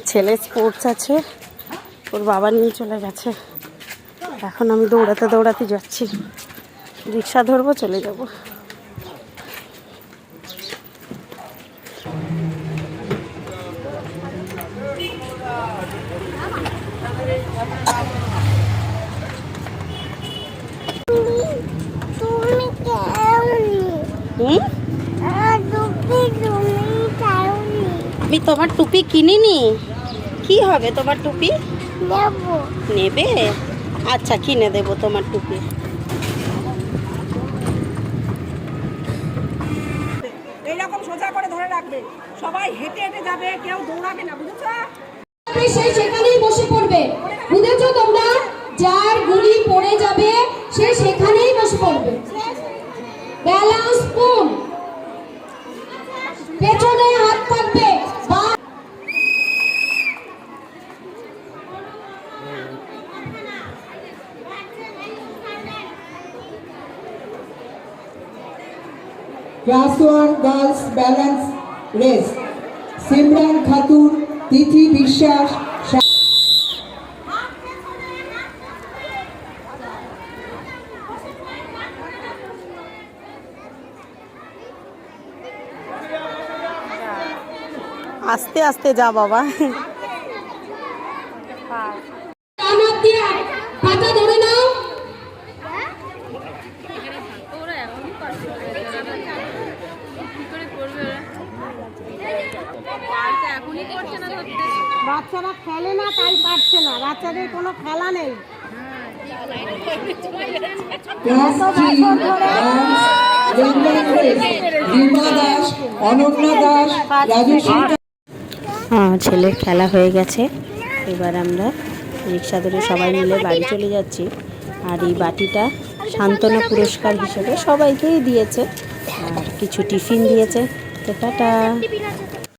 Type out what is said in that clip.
ছেলে স্পোর্টস আছে, ওর বাবা নিয়ে চলে গেছে। এখন আমি দৌড়াতে দৌড়াতে যাচ্ছি, রিক্সা ধরবো, চলে যাব। আমি তোমার টুপি কিনিনি। কি হবে তোমার টুপি? নেবে? আচ্ছা, কিনে দেবো তোমার টুপি। এইরকম সোজা করে ধরে রাখবে, সবাই হেঁটে হেঁটে যাবে, কেউ দৌড়াবে না, বুঝেছো? সে সেখানেই বসে পড়বে, বুঝেছো তোমরা? যার গুলি পড়ে যাবে সে সেখানেই বসে পড়বে। ব্যালেন্স পুল, পেছনে হাত থাকবে। क्लास 1 गर्ल्स बैलेंस रेस, सिमरन खातून, तिथि विश्वास। আস্তে আস্তে যা বাবা। পাতা ধরে নাও। বাচ্চারা খেলে না তাই পারছে না, বাচ্চাদের কোনো খেলা নেই। Class 3 girls random race, Rima Das, Ananya Das, Rajashree. ছেলের খেলা হয়ে গেছে, এবার আমরা রিক্সা ধরে সবাই মিলে বাড়ি চলে যাচ্ছি। আর এই বাটিটা সান্ত্বনা পুরস্কার হিসেবে সবাইকেই দিয়েছে, আর কিছু টিফিন দিয়েছে। তো টাটা।